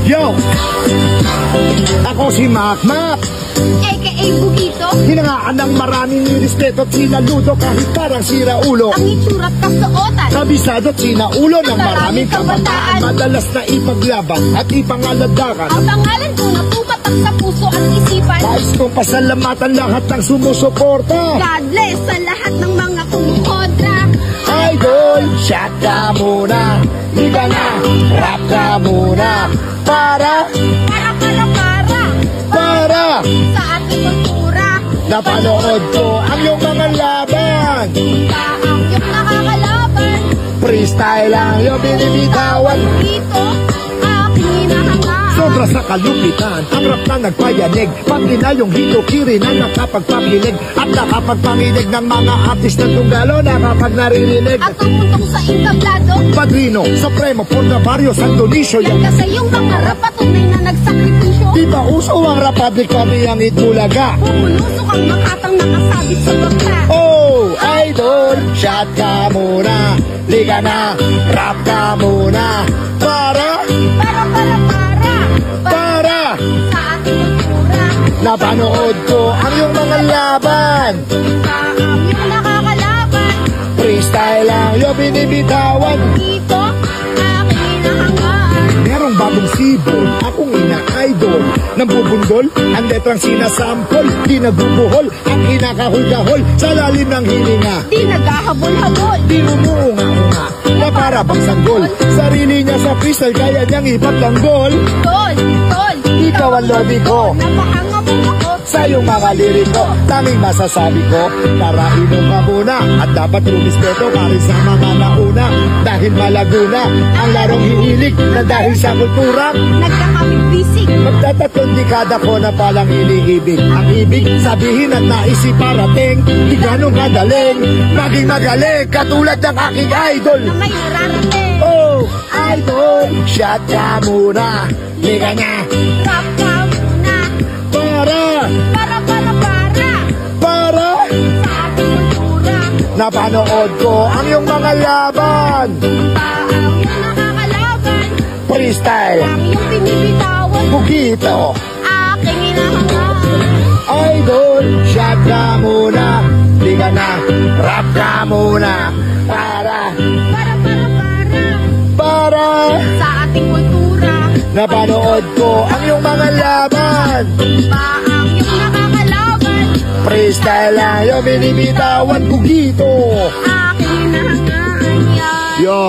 Yo! Ako si Makmak, a.k.a. Bugito. hinangaan ng maraming nirespeto at sinaludo kahit parang siraulo. Ang itsura't kasuotan, Kabisado at sinaulo ng maraming kabataan, madalas na ipaglaban at ipangaladakan. ang pangalan ko na pumatak sa puso at isipan. Nais kong pasalamatan lahat ng sumusuporta. God bless sa lahat ng mga kumukodra. Idol, shot ka muna, liga na, rap ka muna. Para Sa ating kultura, napanood ko ang iyong mga laban. ang iyong nakakalaban. Freestyle lang yung binibitawan. Dito, aking hinahangaan. Sobra sa kalupitan, ang rap na nagpayanig. Pati na yung hitokiri na nakapagpapilig at nakapagpanginig ng mga artist ng tunggalo nakapag naririnig. At tumuntong sa entablado, Padrino, Supremo, Porta Barrio, Santo Nicio. yan kasi yung mga rapatunay na nagsakripisyo. Di ba uso ang Republic kami ang itbulaga? Pumulusok ang makatang nakasabit sa baka. Oh, idol, shot ka muna, liga na, rap ka muna. Para Sa ating kultura, napanood ko ang iyong mga laban. ang iyong nakakalaban. Freestyle lang yung binibitawan. Dito, aking hinahangaan. Merong bagong sibol, akong ina-idol. Nang bubundol, ang letrang sinasampol. Di nagbubuhol, ang kinakahul-kahol sa lalim ng hininga. Di naghahabol-habol. Di umuunga-unga, na para bang sanggol. Sarili niya sa freestyle, kaya niyang ipagtanggol. Tol, Ikaw ang lobby ko, napakangabong ako. sa iyong mga liriko. Daming masasabi ko, tara inom ka muna. At dapat rumispeto ka rin sa mga nauna. Dahil malaguna ang larong hihilig na dahil sa kultura. Nagkakaming bisig. Magtatatlong dekada ko na palang iniibig. Ang ibig sabihin at naisip parating. Di ganong kadaling maging magaling katulad ng aking idol. Na may nararating. Oh, idol, shot ka muna, liga na. Rap ka muna. Para Sa ating kultura, napanood ko ang iyong mga laban. ang iyong nakakalaban. Freestyle, Ang iyong binibitawan. Bugito. Aking hinahangaan. Idol, shot ka muna, liga na, rap ka muna. Para Sa ating kultura, napanood ko ang iyong mga laban. ang iyong nakakalaban. Freestyle lang yung binibitawan, Bugito. Aking hinahangaan yan. Yo,